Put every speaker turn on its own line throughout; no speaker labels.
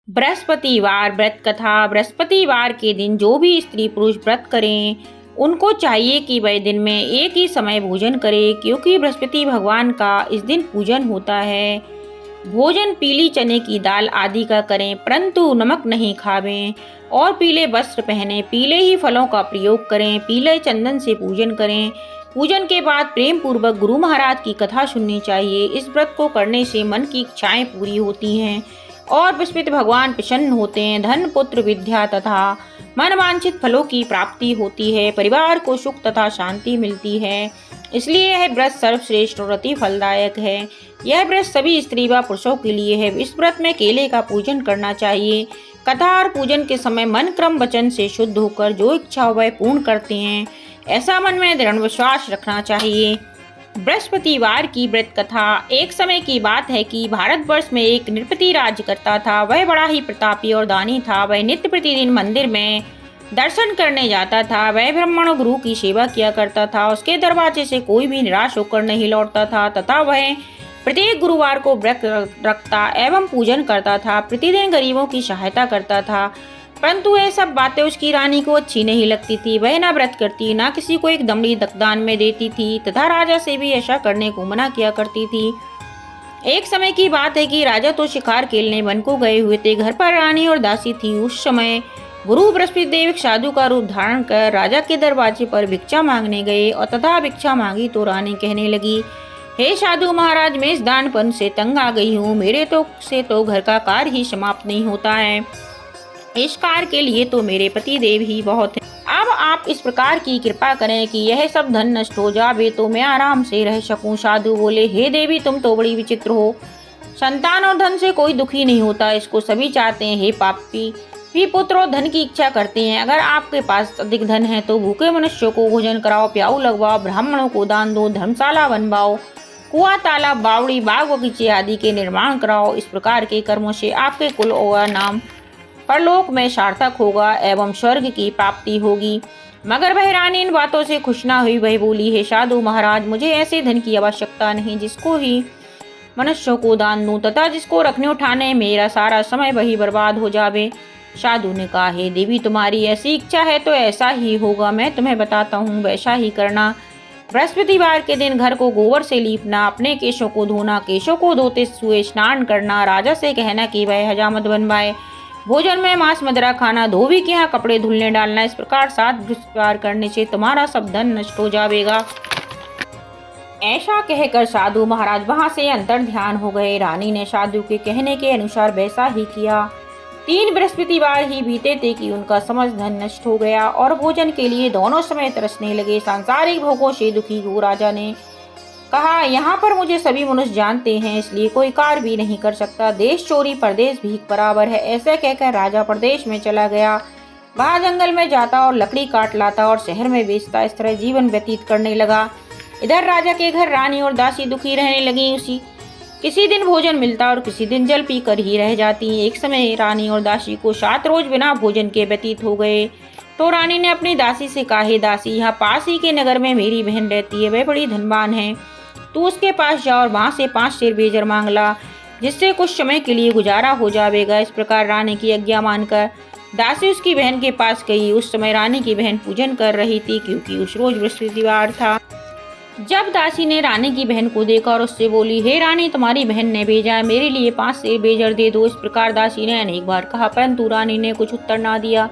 बृहस्पतिवार व्रत कथा। बृहस्पतिवार के दिन जो भी स्त्री पुरुष व्रत करें उनको चाहिए कि वह दिन में एक ही समय भोजन करें, क्योंकि बृहस्पति भगवान का इस दिन पूजन होता है। भोजन पीली चने की दाल आदि का करें, परंतु नमक नहीं खावें और पीले वस्त्र पहने, पीले ही फलों का प्रयोग करें, पीले चंदन से पूजन करें। पूजन के बाद प्रेम पूर्वक गुरु महाराज की कथा सुननी चाहिए। इस व्रत को करने से मन की इच्छाएं पूरी होती हैं और बृहस्पति भगवान प्रसन्न होते हैं। धन पुत्र विद्या तथा मनवांछित फलों की प्राप्ति होती है। परिवार को सुख तथा शांति मिलती है। इसलिए यह व्रत सर्वश्रेष्ठ और अति फलदायक है। यह व्रत सभी स्त्री व पुरुषों के लिए है। इस व्रत में केले का पूजन करना चाहिए। कथा और पूजन के समय मन क्रम वचन से शुद्ध होकर जो इच्छा हो वह पूर्ण करते हैं, ऐसा मन में दृढ़ विश्वास रखना चाहिए। बृहस्पतिवार की व्रत कथा। एक समय की बात है कि भारतवर्ष में एक नृपति राज्य करता था। वह बड़ा ही प्रतापी और दानी था। वह नित्य प्रतिदिन मंदिर में दर्शन करने जाता था। वह ब्राह्मण और गुरु की सेवा किया करता था। उसके दरवाजे से कोई भी निराश होकर नहीं लौटता था तथा वह प्रत्येक गुरुवार को व्रत रखता एवं पूजन करता था। प्रतिदिन गरीबों की सहायता करता था, परंतु ये सब बातें उसकी रानी को अच्छी नहीं लगती थी। वह ना व्रत करती, ना किसी को एक दमड़ी दान में देती थी तथा राजा से भी ऐसा करने को मना किया करती थी। एक समय की बात है कि राजा तो शिकार खेलने वन को गए हुए थे। घर पर रानी और दासी थी। उस समय गुरु बृहस्पति देव एक साधु का रूप धारण कर राजा के दरवाजे पर भिक्षा मांगने गए और तथा भिक्षा मांगी तो रानी कहने लगी, हे साधु महाराज, मैं इस दानपन से तंग आ गई हूँ। मेरे तो घर का कार्य ही समाप्त नहीं होता है। इस कार्य के लिए तो मेरे पति देव ही बहुत हैं। अब आप इस प्रकार की कृपा करें कि यह सब धन नष्ट हो जावे तो मैं आराम से रह सकूं। साधु बोले, हे देवी, तुम तो बड़ी विचित्र हो। संतान और धन से कोई दुखी नहीं होता, इसको सभी चाहते हैं। हे पापी, भी पुत्र और धन की इच्छा करते हैं। अगर आपके पास अधिक धन है तो भूखे मनुष्यों को भोजन कराओ, प्याऊ लगवाओ, ब्राह्मणों को दान दो, धर्मशाला बनवाओ, कुआं, तालाब, बावड़ी, बाग बगीचे आदि के निर्माण कराओ। इस प्रकार के कर्मों से आपके कुल और नाम परलोक में सार्थक होगा एवं स्वर्ग की प्राप्ति होगी। मगर वह रानी इन बातों से खुश ना हुई। वह बोली, हे साधु महाराज, मुझे ऐसे धन की आवश्यकता नहीं जिसको ही मनुष्यों को दान दूं तथा जिसको रखने उठाने मेरा सारा समय वही बर्बाद हो जावे। साधु ने कहा, हे देवी, तुम्हारी ऐसी इच्छा है तो ऐसा ही होगा। मैं तुम्हें बताता हूँ, वैसा ही करना। बृहस्पतिवार के दिन घर को गोबर से लीपना, अपने केशों को धोना, केशों को धोते हुए स्नान करना, राजा से कहना कि वह हजामत बनवाए, भोजन में मांस मदिरा खाना, धोबी के यहाँ कपड़े धुलने डालना। इस प्रकार 7 बृहस्पतिवार करने से तुम्हारा सब धन नष्ट हो जाएगा। ऐसा कहकर साधु महाराज वहां से अंतर ध्यान हो गए। रानी ने साधु के कहने के अनुसार वैसा ही किया। 3 बृहस्पतिवार ही बीते थे कि उनका समस्त धन नष्ट हो गया और भोजन के लिए दोनों समय तरसने लगे। सांसारिक भोगों से दुखी हो राजा ने कहा, यहाँ पर मुझे सभी मनुष्य जानते हैं, इसलिए कोई कार्य भी नहीं कर सकता। देश चोरी परदेश भीख बराबर है। ऐसे कहकर राजा प्रदेश में चला गया। वहाँ जंगल में जाता और लकड़ी काट लाता और शहर में बेचता। इस तरह जीवन व्यतीत करने लगा। इधर राजा के घर रानी और दासी दुखी रहने लगी। किसी दिन भोजन मिलता और किसी दिन जल पी कर ही रह जाती। एक समय रानी और दासी को 7 रोज बिना भोजन के व्यतीत हो गए तो रानी ने अपनी दासी से कहा, हे दासी, यहाँ पास ही के नगर में मेरी बहन रहती है। वह बड़ी धनवान है। तू उसके पास जा और वहाँ से 5 शेर बेजर मांग ला, जिससे कुछ समय के लिए गुजारा हो जाएगा। इस प्रकार रानी की आज्ञा मानकर दासी उसकी बहन के पास गई। उस समय रानी की बहन पूजन कर रही थी, क्योंकि उस रोज बृहस्पतिवार था। जब दासी ने रानी की बहन को देखा और उससे बोली, हे रानी, तुम्हारी बहन ने भेजा है, मेरे लिए 5 शेर बेजर दे दो। इस प्रकार दासी ने अनेक बार कहा, परंतु रानी ने कुछ उत्तर ना दिया,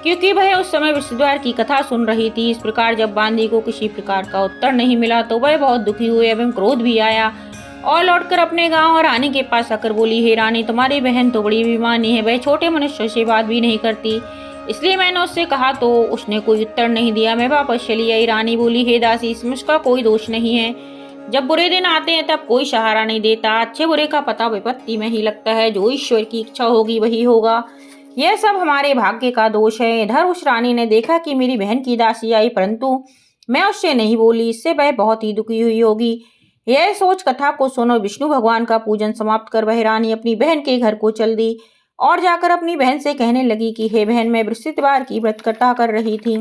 क्योंकि वह उस समय बृहस्पतिवार की कथा सुन रही थी। इस प्रकार जब बांदी को किसी प्रकार का उत्तर नहीं मिला तो वह बहुत दुखी हुई एवं क्रोध भी आया और लौटकर अपने गांव और रानी के पास आकर बोली, हे रानी, तुम्हारी बहन तो बड़ी बेईमानी है। वह छोटे मनुष्यों से बात भी नहीं करती, इसलिए मैंने उससे कहा तो उसने कोई उत्तर नहीं दिया। मैं वापस चली आई। रानी बोली, हे दासी, इसमें उसका कोई दोष नहीं है। जब बुरे दिन आते हैं तब कोई सहारा नहीं देता। अच्छे बुरे का पता विपत्ति में ही लगता है। जो ईश्वर की इच्छा होगी वही होगा। यह सब हमारे भाग्य का दोष है। इधर उस रानी ने देखा कि मेरी बहन की दासी आई, परंतु मैं उससे नहीं बोली। इससे वह बहुत ही दुखी हुई होगी। यह सोच कथा को सुनो। विष्णु भगवान का पूजन समाप्त कर वह रानी अपनी बहन के घर को चल दी और जाकर अपनी बहन से कहने लगी कि हे बहन, मैं बृहस्पतिवार की व्रत कथा कर रही थी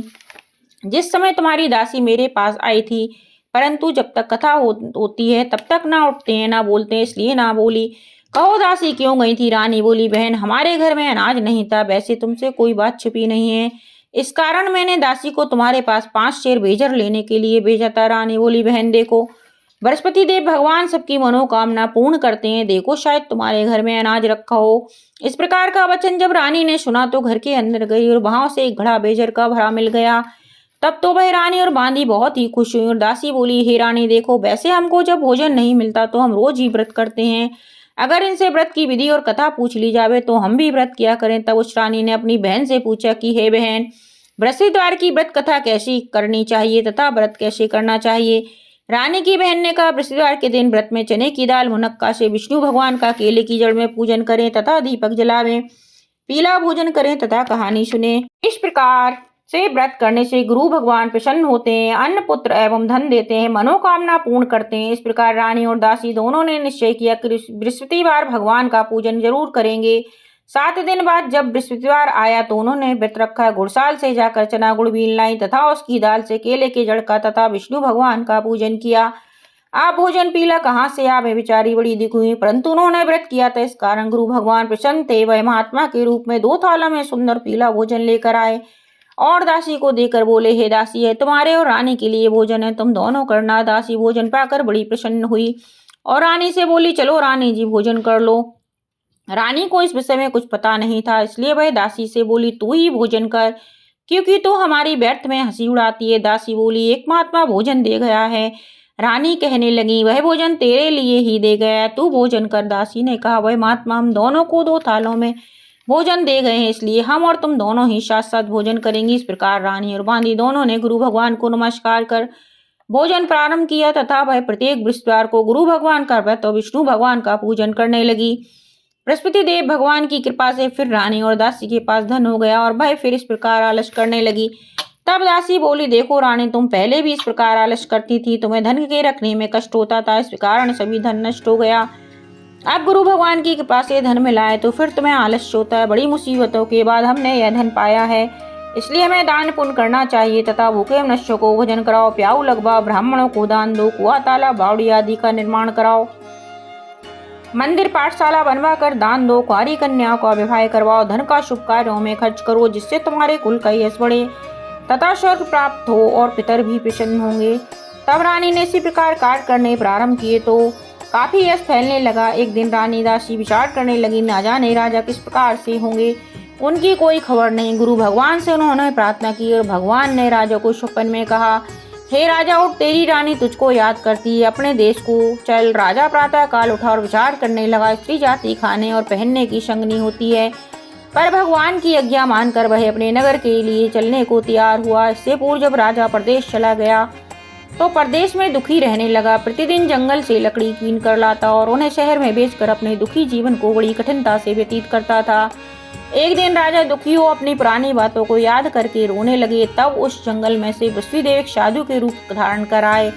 जिस समय तुम्हारी दासी मेरे पास आई थी, परंतु जब तक कथा होती है तब तक ना उठते हैं ना बोलते हैं, इसलिए ना बोली। कहो दासी क्यों गई थी? रानी बोली, बहन हमारे घर में अनाज नहीं था। वैसे तुमसे कोई बात छिपी नहीं है, इस कारण मैंने दासी को तुम्हारे पास 5 शेर बेजर लेने के लिए भेजा था। रानी बोली, बहन देखो, बृहस्पति देव भगवान सबकी मनोकामना पूर्ण करते हैं, देखो शायद तुम्हारे घर में अनाज रखा हो। इस प्रकार का वचन जब रानी ने सुना तो घर के अंदर गई और वहां से एक घड़ा बेजर का भरा मिल गया। तब तो वह रानी और बांदी बहुत ही खुश हुई और दासी बोली, हे रानी देखो, वैसे हमको जब भोजन नहीं मिलता तो हम रोज ही व्रत करते हैं, अगर इनसे व्रत की विधि और कथा पूछ ली जावे तो हम भी व्रत किया करें। तब उस रानी ने अपनी बहन से पूछा कि हे बहन, बृहस्पतिवार की व्रत कथा कैसी करनी चाहिए तथा व्रत कैसे करना चाहिए? रानी की बहन ने कहा, बृहस्पतिवार के दिन व्रत में चने की दाल मुनक्का से विष्णु भगवान का केले की जड़ में पूजन करें तथा दीपक जलावें, पीला भोजन करें तथा कहानी सुने। इस प्रकार से व्रत करने से गुरु भगवान प्रसन्न होते हैं, अन्न पुत्र एवं धन देते हैं, मनोकामना पूर्ण करते हैं। इस प्रकार रानी और दासी दोनों ने निश्चय किया कि बृहस्पतिवार भगवान का पूजन जरूर करेंगे। 7 दिन बाद जब बृहस्पतिवार आया तो उन्होंने व्रत रखा, गुड़साल से जाकर चना गुड़ बीन लाई तथा उसकी दाल से केले के जड़ का तथा विष्णु भगवान का पूजन किया। आप भोजन पीला कहाँ से आवे? बेचारी बड़ी दुखी हुई, परंतु उन्होंने व्रत किया था, इस कारण गुरु भगवान प्रसन्न थे। वह महात्मा के रूप में 2 थालों में सुंदर पीला भोजन लेकर आए और दासी को देकर बोले, हे दासी, है तुम्हारे और रानी के लिए भोजन है, तुम दोनों करना। दासी भोजन पाकर बड़ी प्रसन्न हुई और रानी से बोली, चलो रानी जी भोजन कर लो। रानी को इस विषय में कुछ पता नहीं था, इसलिए वह दासी से बोली, तू ही भोजन कर, क्योंकि तू हमारी व्यर्थ में हंसी उड़ाती है। दासी बोली, एक महात्मा भोजन दे गया है। रानी कहने लगी, वह भोजन तेरे लिए ही दे गया है, तू भोजन कर। दासी ने कहा, वह महात्मा हम दोनों को 2 थालों में भोजन दे गए हैं, इसलिए हम और तुम दोनों ही साथ साथ भोजन करेंगे। इस प्रकार रानी और बांदी दोनों ने गुरु भगवान को नमस्कार कर भोजन प्रारंभ किया तथा वह प्रत्येक बृहस्पतिवार को गुरु भगवान का व्रत और विष्णु भगवान का पूजन करने लगी। बृहस्पति देव भगवान की कृपा से फिर रानी और दासी के पास धन हो गया और वह फिर इस प्रकार आलस करने लगी। तब दासी बोली, देखो रानी, तुम पहले भी इस प्रकार आलस करती थी, तुम्हें धन के रखने में कष्ट होता था, इस कारण सभी धन नष्ट हो गया। अब गुरु भगवान की कृपा से धन मिला है तो फिर तुम्हें आलस्य होता है। बड़ी मुसीबतों के बाद हमने यह धन पाया है, इसलिए हमें दान पुण्य करना चाहिए तथा भूखे मनुष्यों को भोजन कराओ, प्याऊ लगवाओ, ब्राह्मणों को दान दो, कुआं तालाब बावड़ी आदि का निर्माण कराओ, मंदिर पाठशाला बनवा कर दान दो, कुंवारी कन्याओं का विवाह करवाओ, धन का शुभ कार्यों में खर्च करो, जिससे तुम्हारे कुल का यश बढ़े तथा स्वर्ग प्राप्त हो और पितर भी प्रसन्न होंगे। तब रानी ने इसी प्रकार कार्य करने प्रारंभ किए तो काफी यश फैलने लगा। एक दिन रानी दासी विचार करने लगी, ना जाने राजा किस प्रकार से होंगे, उनकी कोई खबर नहीं। गुरु भगवान से उन्होंने प्रार्थना की और भगवान ने राजा को स्वप्न में कहा, हे राजा उठ, तेरी रानी तुझको याद करती है, अपने देश को चल। राजा प्रातः काल उठा और विचार करने लगा, स्त्री जाति खाने और पहनने की संगनी होती है, पर भगवान की आज्ञा मानकर वह अपने नगर के लिए चलने को तैयार हुआ। इससे पूर्व जब राजा प्रदेश चला गया तो प्रदेश में दुखी रहने लगा, प्रतिदिन जंगल से लकड़ी कीन कर लाता और उन्हें शहर में बेचकर अपने दुखी जीवन को बड़ी कठिनता से व्यतीत करता था। एक दिन राजा दुखी हो अपनी पुरानी बातों को याद करके रोने लगे। तब उस जंगल में से बृहस्पतिदेव एक साधु के रूप धारण कर आए।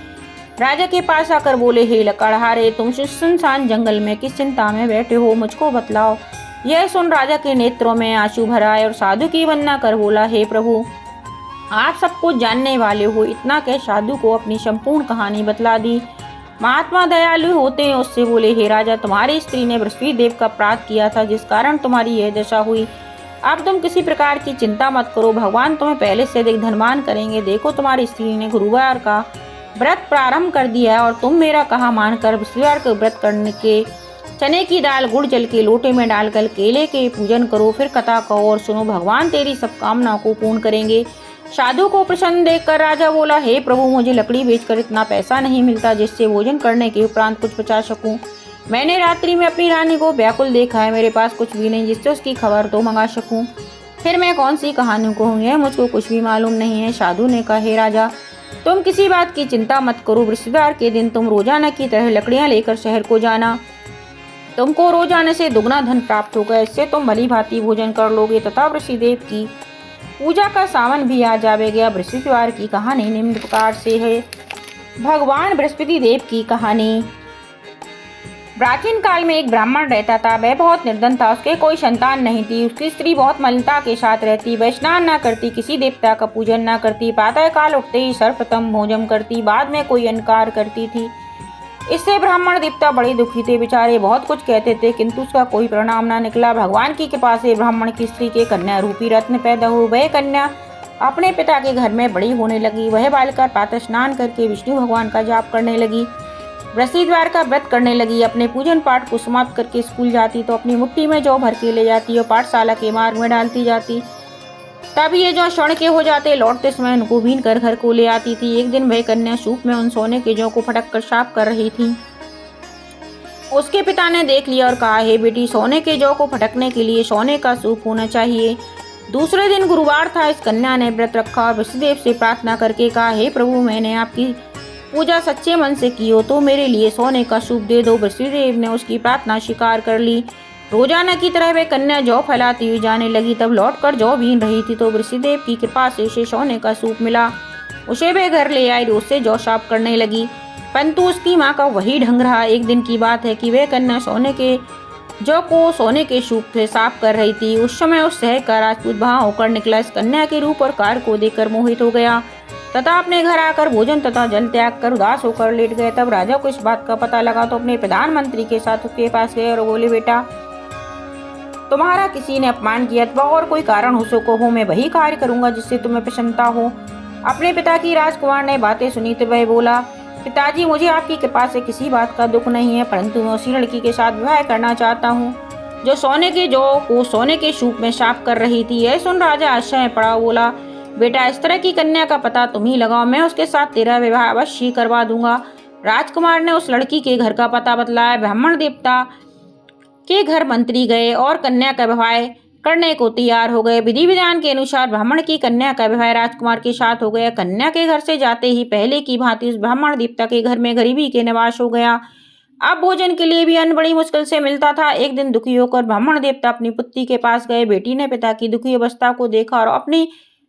राजा के पास आकर बोले, हे लकड़हारे, तुम सुनसान जंगल में किस चिंता में बैठे हो, मुझको बतलाओ। यह सुन राजा के नेत्रों में आंसू भर आए और साधु की वंदना कर बोला, हे प्रभु, आप सब कुछ जानने वाले हो। इतना कह साधु को अपनी संपूर्ण कहानी बतला दी। महात्मा दयालु होते हैं, उससे बोले, हे राजा, तुम्हारी स्त्री ने बृहस्पति देव का अपराध किया था, जिस कारण तुम्हारी यह दशा हुई। अब तुम किसी प्रकार की चिंता मत करो, भगवान तुम्हें पहले से अधिक धनवान करेंगे। देखो, तुम्हारी स्त्री ने गुरुवार का व्रत प्रारंभ कर दिया है और तुम मेरा कहा मानकर बृहस्पतिवार के व्रत करने के चने की दाल गुड़ जल के लोटे में डालकर केले के पूजन करो, फिर कथा कहो और सुनो, भगवान तेरी सब कामनाओं को पूर्ण करेंगे। साधु को प्रसन्न देखकर राजा बोला, हे प्रभु, मुझे लकड़ी बेचकर इतना पैसा नहीं मिलता जिससे भोजन करने के उपरांत कुछ बचा सकूं। मैंने रात्रि में अपनी रानी को व्याकुल देखा है, मेरे पास कुछ भी नहीं जिससे उसकी खबर तो मंगा सकूं। फिर मैं कौन सी कहानी कहूँ, यह मुझको कुछ भी मालूम नहीं है। साधु ने कहा, हे राजा, तुम किसी बात की चिंता मत करो, बृहस्पतिवार के दिन तुम रोजाना की तरह लकड़ियाँ लेकर शहर को जाना, तुमको रोजाने से दुगना धन प्राप्त होगा। इससे तुम भली भांति भोजन कर लोगे तथा बृहस्पतिदेव की पूजा का सावन भी आ जाएगा। बृहस्पतिवार की कहानी निम्न प्रकार से है। भगवान बृहस्पति देव की कहानी। प्राचीन काल में एक ब्राह्मण रहता था, वह बहुत निर्धन था, उसके कोई संतान नहीं थी। उसकी स्त्री बहुत मलिनता के साथ रहती, वह स्नान न करती, किसी देवता का पूजन न करती, प्रातः काल उठते ही सर्वप्रथम भोजन करती, बाद में कोई अन्नकार करती थी। इससे ब्राह्मण देवता बड़े दुखी थे। बेचारे बहुत कुछ कहते थे किंतु उसका कोई परिणाम ना निकला। भगवान की कृपा से ब्राह्मण की स्त्री के कन्या रूपी रत्न पैदा हुए। वह कन्या अपने पिता के घर में बड़ी होने लगी। वह बालिका प्रातः स्नान करके विष्णु भगवान का जाप करने लगी, बृहस्पतिवार का व्रत करने लगी। अपने पूजन पाठ को समाप्त करके स्कूल जाती तो अपनी मुट्ठी में जौ भर के ले जाती और पाठशाला के मार्ग में डालती जाती। तब ये जौ स्वर्ण के हो जाते। लौटते समय उनको बीन कर घर को ले आती थी। एक दिन वह कन्या सूप में उन सोने के जौ को फटक कर साफ कर रही थी। उसके पिता ने देख लिया और कहा, हे बेटी, सोने के जौ को फटकने के लिए सोने का सूप होना चाहिए। दूसरे दिन गुरुवार था। इस कन्या ने व्रत रखा और विष्णुदेव से प्रार्थना करके कहा, हे प्रभु, मैंने आपकी पूजा सच्चे मन से की हो तो मेरे लिए सोने का सूप दे दो। विष्णुदेव ने उसकी प्रार्थना स्वीकार कर ली। रोजाना की तरह वह कन्या जौ फैलाती हुई जाने लगी। तब लौटकर जौ बीन रही थी तो विष्णुदेव की कृपा से उसे सोने का सूप मिला। उसे वे घर ले आई, उससे जौ साफ करने लगी, परंतु उसकी माँ का वही ढंग रहा। एक दिन की बात है कि वह कन्या सोने के जौ को सोने के सूप से साफ कर रही थी। उस समय उस शहर का राजपूत वहां होकर निकला। इस कन्या के रूप और कार्य को देखकर मोहित हो गया तथा अपने घर आकर भोजन तथा जल त्याग कर उदास होकर लेट गए। तब राजा को इस बात का पता लगा तो अपने प्रधानमंत्री के साथ उसके पास गए और बोले, बेटा, तुम्हारा किसी ने अपमान किया अथवा और कोई कारण हो सको हो, मैं वही कार्य करूंगा जिससे तुम्हें प्रसन्नता हो। अपने पिता की राजकुमार ने बातें सुनी तो वह बोला, पिताजी, मुझे आपकी कृपा से किसी बात का दुख नहीं है, परंतु मैं उसी लड़की के साथ विवाह करना चाहता हूँ जो सोने के जौ को सोने के सूप में साफ कर रही थी। यह सुन राजा आश्चर्य में पड़ा। बोला, बेटा, इस तरह की कन्या का पता तुम ही लगाओ, मैं उसके साथ तेरा विवाह अवश्य करवा दूंगा। राजकुमार ने उस लड़की के घर का पता बतलाया। ब्राह्मण देवता के घर मंत्री गए और कन्या का विवाह करने को तैयार हो गए। विधि विधान के अनुसार ब्राह्मण की कन्या का विवाह राजकुमार के साथ हो गया। कन्या के घर से जाते ही पहले की भांति उस ब्राह्मण देवता के घर में गरीबी के निवास हो गया। अब भोजन के लिए भी अन्न बड़ी मुश्किल से मिलता था। एक दिन दुखी होकर ब्राह्मण देवता अपनी पुत्री के पास गए। बेटी ने पिता की दुखी अवस्था को देखा और अपनी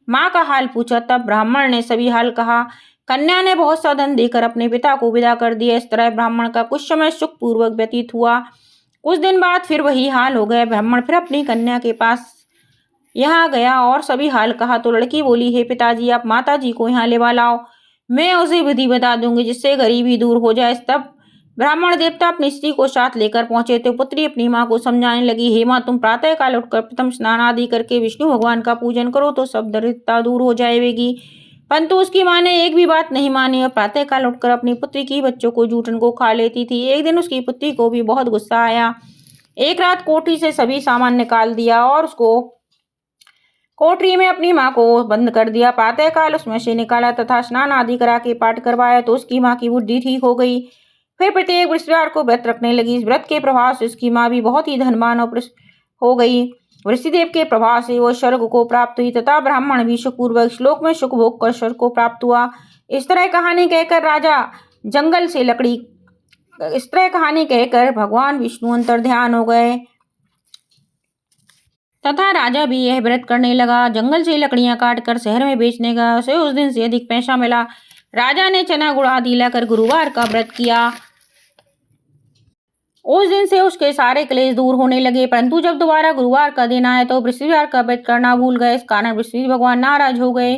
माँ का हाल पूछा। तब ब्राह्मण ने सभी हाल कहा। कन्या ने बहुत सा धन देकर अपने पिता को विदा कर दिया। इस तरह ब्राह्मण का कुछ समय सुखपूर्वक व्यतीत हुआ। कुछ दिन बाद फिर वही हाल हो गया। ब्राह्मण फिर अपनी कन्या के पास यहाँ गया और सभी हाल कहा तो लड़की बोली, हे पिताजी, आप माताजी को यहाँ ले लाओ, मैं उसे विधि बता दूंगी जिससे गरीबी दूर हो जाए। तब ब्राह्मण देवता अपनी स्त्री को साथ लेकर पहुंचे तो पुत्री अपनी माँ को समझाने लगी, हे माँ, तुम प्रातः काल उठकर प्रथम स्नान आदि करके विष्णु भगवान का पूजन करो तो सब दरिद्रता दूर हो जाएगी। परंतु उसकी माँ ने एक भी बात नहीं मानी और प्रातः काल उठकर अपनी पुत्री की बच्चों को जूठन को खा लेती थी। एक दिन उसकी पुत्री को भी बहुत गुस्सा आया। एक रात कोठरी से सभी सामान निकाल दिया और उसको कोठरी में अपनी माँ को बंद कर दिया। प्रातः काल उसमें से निकाला तथा स्नान आदि करा के पाठ करवाया तो उसकी माँ की बुद्धि ठीक हो गई। फिर प्रत्येक बृहस्पतिवार को व्रत रखने लगी। इस व्रत के प्रभाव से उसकी माँ भी बहुत ही धनवान हो गई। वृषिदेव के प्रभाव से वह स्वर्ग को प्राप्त हुई तथा ब्राह्मण भी सुखपूर्वक श्लोक में सुख भोग कर स्वर्ग को प्राप्त हुआ। इस तरह कहानी कहकर भगवान विष्णु अंतर्ध्यान हो गए तथा राजा भी यह व्रत करने लगा। जंगल से लकड़ियां काटकर शहर में बेचने का उसे उस दिन से अधिक पैसा मिला। राजा ने चना गुड़ आदि लाकर गुरुवार का व्रत किया। उस दिन से उसके सारे क्लेश दूर होने लगे। परंतु जब दोबारा गुरुवार का दिन आया तो बृहस्पतिवार का व्रत करना भूल गए। इस कारण बृहस्पति भगवान नाराज हो गए।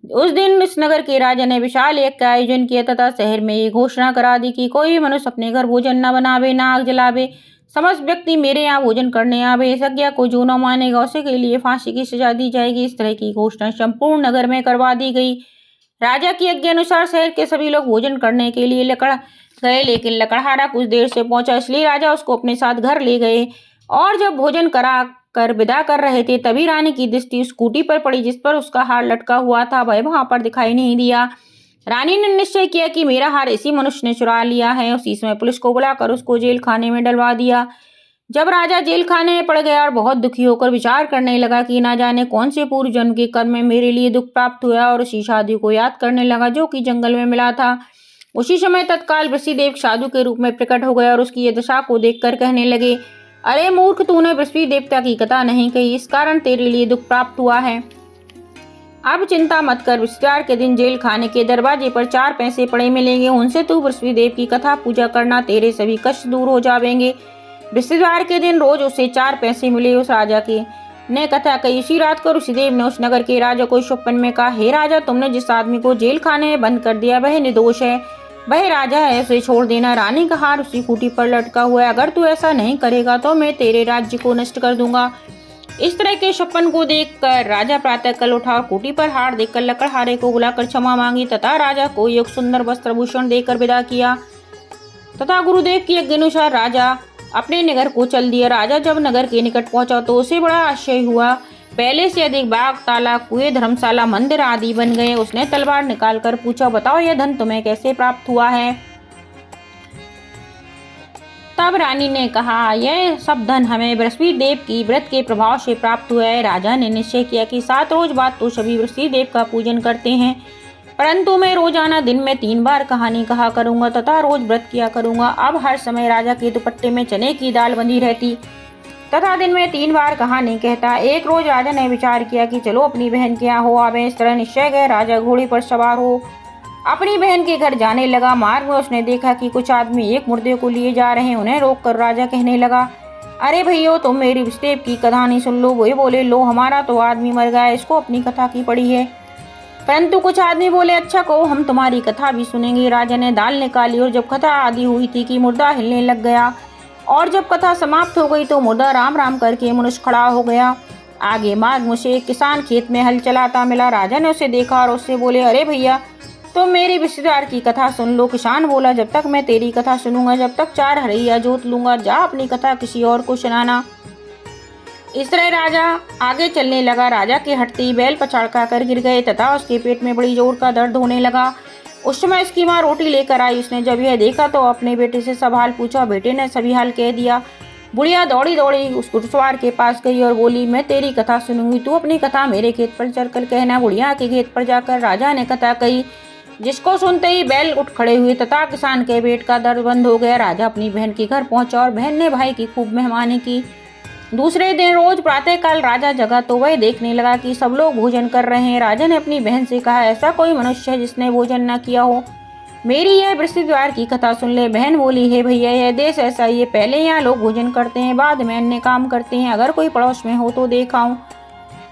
उस दिन इस नगर के राजा ने विशाल यज्ञ का आयोजन किया तथा शहर में ये घोषणा करा दी कि कोई मनुष्य अपने घर भोजन न बनावे, न आग जलावे, समस्त व्यक्ति मेरे यहाँ भोजन करने आवे। इस आज्ञा को जो न मानेगा उसे के लिए फांसी की सजा दी जाएगी। इस तरह की घोषणा संपूर्ण नगर में करवा दी गई। राजा की आज्ञा अनुसार शहर के सभी लोग भोजन करने के लिए लकड़ गए, लेकिन लकड़हारा कुछ देर से पहुंचा, इसलिए राजा उसको अपने साथ घर ले गए। और जब भोजन करा कर विदा कर रहे थे तभी रानी की दृष्टि उस स्कूटी पर पड़ी जिस पर उसका हार लटका हुआ था। वह वहां पर दिखाई नहीं दिया। रानी ने निश्चय किया कि मेरा हार इसी मनुष्य ने चुरा लिया है। उसी समय पुलिस को बुलाकर उसको जेल खाने में डलवा दिया। जब राजा जेल खाने में पड़ गया और बहुत दुखी होकर विचार करने लगा कि ना जाने कौन से पूर्व जन्म के कर्म में मेरे लिए दुख प्राप्त हुआ, और उसी साधु को याद करने लगा जो कि जंगल में मिला था। उसी समय तत्काल वृषिदेव साधु के रूप में प्रकट हो गया और उसकी दशा को देखकर कहने लगे, अरे मूर्ख, तूने बृहस्पति देवता की कथा नहीं कही, इस कारण तेरे लिए दुख प्राप्त हुआ है। अब चिंता मत कर, बृहस्पतिवार के दिन जेल खाने के दरवाजे पर 4 पैसे पड़े मिलेंगे, उनसे तू बृहस्पति देव की कथा पूजा करना, तेरे सभी कष्ट दूर हो जाएंगे। बृहस्पतिवार के दिन रोज उसे 4 पैसे मिले। उस राजा के ने कथा कही। उसी रात को ऋषिदेव ने उस नगर के राजा को स्वप्न में कहा, हे राजा, तुमने जिस आदमी को जेल खाने में बंद कर दिया वह निर्दोष है। वह राजा है, उसे छोड़ देना। रानी का हार उसी खूंटी पर लटका हुआ है। अगर तू ऐसा नहीं करेगा तो मैं तेरे राज्य को नष्ट कर दूंगा। इस तरह के सपन को देखकर राजा प्रातःकाल उठा और खूंटी पर हार देखकर लकड़हारे को बुलाकर क्षमा मांगी तथा राजा को एक सुंदर वस्त्र भूषण देकर विदा किया तथा गुरुदेव की आज्ञा अनुसार राजा अपने नगर को चल दिया। राजा जब नगर के निकट पहुंचा तो उसे बड़ा आश्चर्य हुआ। पहले से अधिक बाग, तालाब, कुएं, धर्मशाला, मंदिर आदि बन गए। उसने तलवार निकालकर पूछा, बताओ यह धन तुम्हें कैसे प्राप्त हुआ है? तब रानी ने कहा, यह सब धन हमें बृहस्पति देव की व्रत के प्रभाव से प्राप्त हुआ है। राजा ने निश्चय किया कि 7 रोज बाद तो सभी बृहस्पति देव का पूजन करते हैं, परंतु मैं रोजाना दिन में 3 बार कहानी कहा करूंगा तथा रोज व्रत किया करूंगा। अब हर समय राजा के दुपट्टे में चने की दाल बंधी रहती तथा दिन में 3 बार कहानी कहता। एक रोज राजा ने विचार किया कि चलो अपनी बहन के यहाँ हो आवे। इस तरह निश्चय गए। राजा घोड़े पर सवार हो अपनी बहन के घर जाने लगा। मार्ग में उसने देखा कि कुछ आदमी एक मुर्दे को लिए जा रहे हैं। उन्हें रोककर राजा कहने लगा, अरे भैया, तुम मेरी विष्णुदेव की कथा नहीं सुन लो। वे बोले, लो, हमारा तो आदमी मर गया, इसको अपनी कथा की पड़ी है। परंतु कुछ आदमी बोले, अच्छा कहो, हम तुम्हारी कथा भी सुनेंगे। राजा ने दाल निकाली और जब कथा आदि हुई थी कि मुर्दा हिलने लग गया और जब कथा समाप्त हो गई तो मुर्दा राम राम करके मनुष्य खड़ा हो गया। आगे मार्ग में से एक किसान खेत में हल चलाता मिला। राजा ने उसे देखा और उससे बोले, अरे भैया, तुम मेरी रिश्तेदार की कथा सुन लो। किसान बोला, जब तक मैं तेरी कथा सुनूंगा जब तक 4 हरैया जोत लूंगा। जा अपनी कथा किसी और को सुनाना। इस तरह राजा आगे चलने लगा। राजा के हटते ही बैल पछाड़ खाकर गिर गए तथा उसके पेट में बड़ी जोर का दर्द होने लगा। उस समय उसकी माँ रोटी लेकर आई। उसने जब यह देखा तो अपने बेटे से सब हाल पूछा। बेटे ने सभी हाल कह दिया। बुढ़िया दौड़ी दौड़ी उस घुड़सवार के पास गई और बोली, मैं तेरी कथा सुनूंगी, तू अपनी कथा मेरे खेत पर चढ़कर कहना। बुढ़िया के खेत पर जाकर राजा ने कथा कही, जिसको सुनते ही बैल उठ खड़े हुए तथा किसान के पेट का दर्द बंद हो गया। राजा अपनी बहन के घर पहुंचा और बहन ने भाई की खूब मेहमानी की। दूसरे दिन रोज प्रातःकाल राजा जगा तो वह देखने लगा कि सब लोग भोजन कर रहे हैं। राजा ने अपनी बहन से कहा, ऐसा कोई मनुष्य है जिसने भोजन न किया हो? मेरी यह बृहस्पतिवार की कथा सुन ले। बहन बोली, है भैया, यह देश ऐसा ही है। पहले यहाँ लोग भोजन करते हैं, बाद में अन्य काम करते हैं। अगर कोई पड़ोस में हो तो देखाऊं।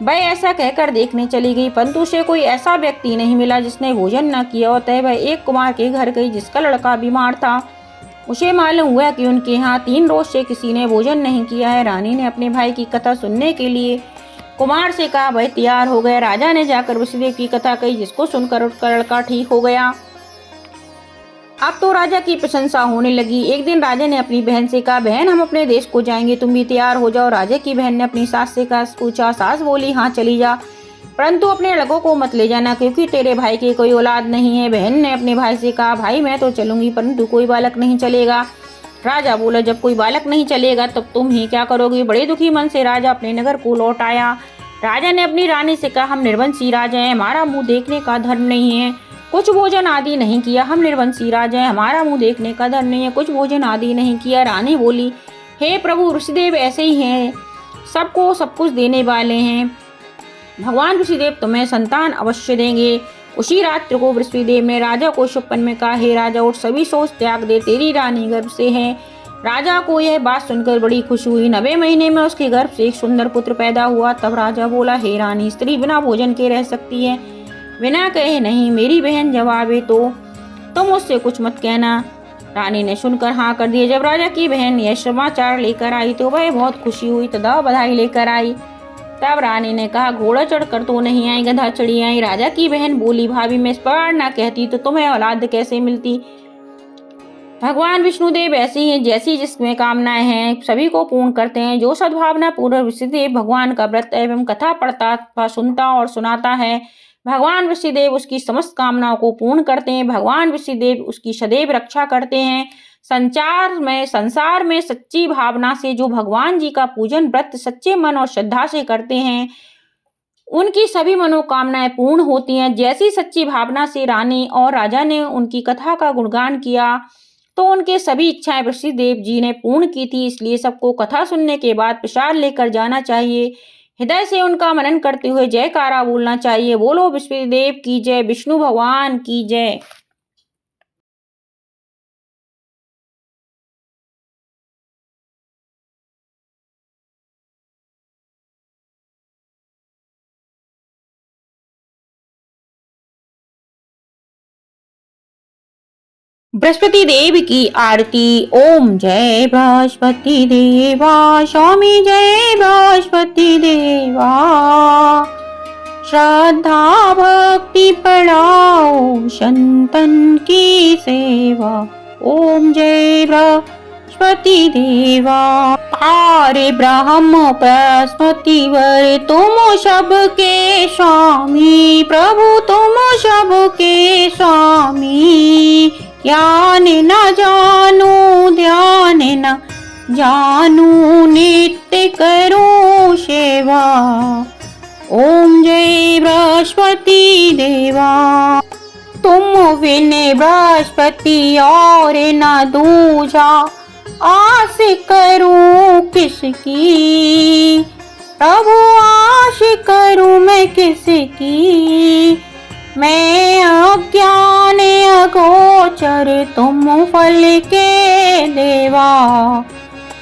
वह ऐसा कहकर देखने चली गई, परंतु उसे कोई ऐसा व्यक्ति नहीं मिला जिसने भोजन न किया हो। तय वह एक कुमार के घर गई जिसका लड़का बीमार था। उसे मालूम हुआ कि उनके यहाँ 3 रोज से किसी ने भोजन नहीं किया है। रानी ने अपने भाई की कथा सुनने के लिए कुमार से कहा। वह तैयार हो गया। राजा ने जाकर विष्णुदेव की कथा कही, जिसको सुनकर उसका लड़का ठीक हो गया। अब तो राजा की प्रशंसा होने लगी। एक दिन राजा ने अपनी बहन से कहा, बहन, हम अपने देश को जाएंगे, तुम भी तैयार हो जाओ। राजा की बहन ने अपनी सास से पूछा। सास बोली, हाँ चली जा, परंतु अपने लड़कों को मत ले जाना, क्योंकि तेरे भाई की कोई औलाद नहीं है। बहन ने अपने भाई से कहा, भाई, मैं तो चलूंगी, परंतु कोई बालक नहीं चलेगा। राजा बोला, जब कोई बालक नहीं चलेगा तब तुम ही क्या करोगे? बड़े दुखी मन से राजा अपने नगर को लौट आया। राजा ने अपनी रानी से कहा, हम निर्वंशी राजा हैं, हमारा मुंह देखने का धर्म नहीं है, कुछ भोजन आदि नहीं किया। हम निर्वंशी राजा हैं, हमारा मुंह देखने का धर्म नहीं है, कुछ भोजन आदि नहीं किया। रानी बोली, हे प्रभु, ऋषिदेव ऐसे ही हैं, सबको सब कुछ देने वाले हैं। भगवान ऋषिदेव तुम्हें संतान अवश्य देंगे। उसी रात्र को ऋषिदेव ने राजा को स्वप्न में कहा, हे राजा, उठ, सभी सोच त्याग दे, तेरी रानी गर्भ से है। राजा को यह बात सुनकर बड़ी खुशी हुई। 9वें महीने में उसके गर्भ से एक सुंदर पुत्र पैदा हुआ। तब राजा बोला, हे रानी, स्त्री बिना भोजन के रह सकती है? बिना कहे नहीं। मेरी बहन जब आवे तो तुम उससे कुछ मत कहना। रानी ने सुनकर हाँ कर दिया। जब राजा की बहन यह समाचार लेकर आई तो वह बहुत खुशी हुई तथा बधाई लेकर आई। तब रानी ने कहा, घोड़ा चढ़कर तो नहीं आई, गधा चढ़ी आई। राजा की बहन बोली, भाभी, मैं इस बार ना कहती तो तुम्हें औलाद कैसे मिलती? भगवान विष्णुदेव ऐसे ही हैं, जैसी जिसमें कामनाएं हैं सभी को पूर्ण करते हैं। जो सद्भावना पूर्वक विष्णुदेव भगवान का व्रत एवं कथा पढ़ता, सुनता और सुनाता है, भगवान विष्णुदेव उसकी समस्त कामनाओं को पूर्ण करते हैं। भगवान विष्णुदेव उसकी सदैव रक्षा करते हैं। संसार में सच्ची भावना से जो भगवान जी का पूजन व्रत सच्चे मन और श्रद्धा से करते हैं, उनकी सभी मनोकामनाएं पूर्ण होती हैं। जैसी सच्ची भावना से रानी और राजा ने उनकी कथा का गुणगान किया तो उनके सभी इच्छाएं विष्णुदेव जी ने पूर्ण की थी। इसलिए सबको कथा सुनने के बाद प्रसाद लेकर जाना चाहिए। हृदय से उनका मनन करते हुए जयकारा बोलना चाहिए। बोलो विष्णुदेव की जय, विष्णु भगवान की जय। बृहस्पति देव की आरती। ओम जय बृहस्पति देवा, स्वामी जय बृहस्पति देवा। श्रद्धा भक्ति बढ़ाओ, संतन की सेवा। ओम जय बृहस्पति देवा। पारे ब्रह्म बृहस्पति वर, तुम सबके स्वामी। प्रभु तुम सबके स्वामी। ज्ञान न जानू, ध्यान न जानू, नित्य करूं सेवा। ओम जय बृहस्पति देवा। तुम बिन बृहस्पति और न दूजा, आस करूं किसकी। प्रभु आस करूं मैं किसकी। मैं अज्ञान अगोचर, तुम फल के देवा।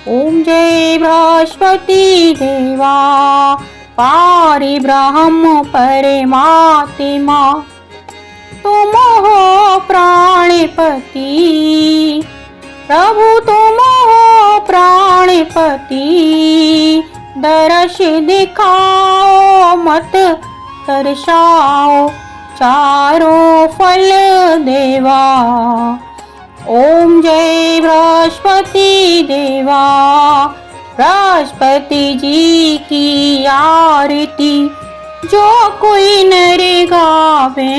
ओम जय बृहस्पति देवा। पारि ब्रह्म परमात्मा, तुम हो प्राणपति। प्रभु तुम हो प्राणपति। दर्श दिखाओ मत तरसाओ, चारों फल देवा। ओम जय बृहस्पति देवा। बृहस्पति जी की आरती जो कोई नर गावे।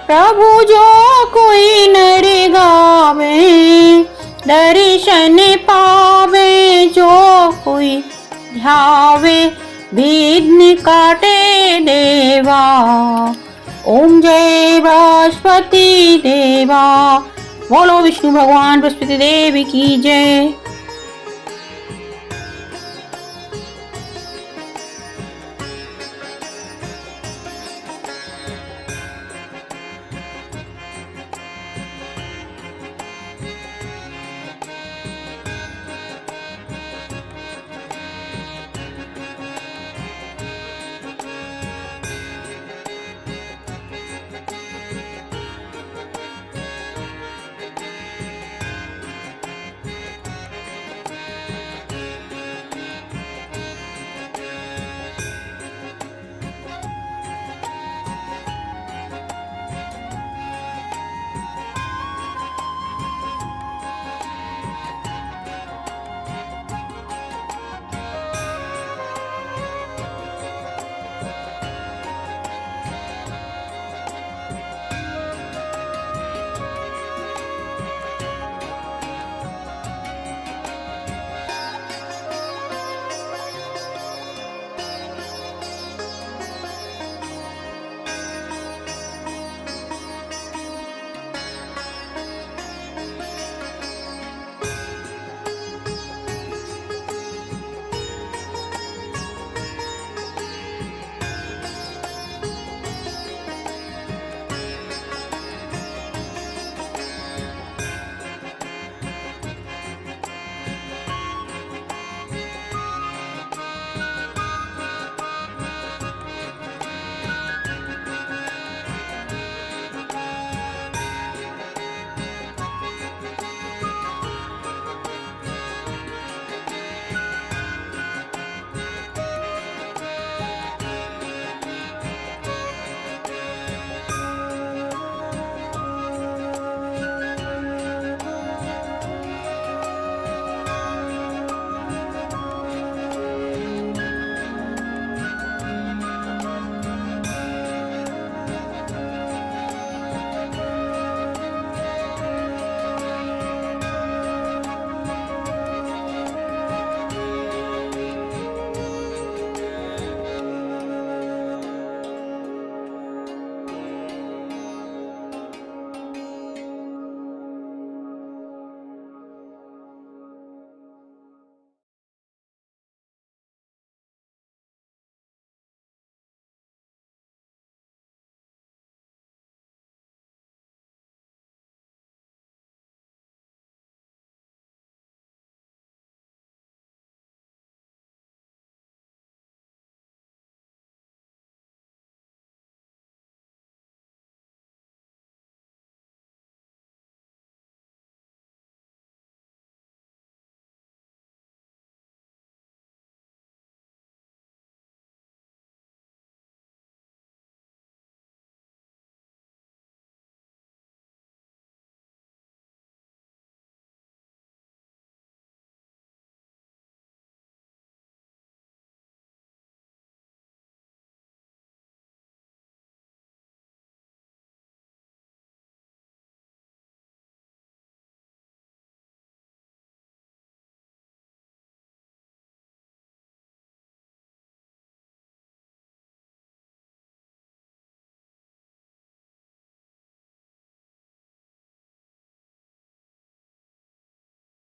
प्रभु जो कोई नर गावे, दर्शन पावे। जो कोई ध्यावे, विघ्न काटे देवा। ओम जय बृहस्पति देवा। बोलो विष्णु भगवान बृहस्पति देव की जय।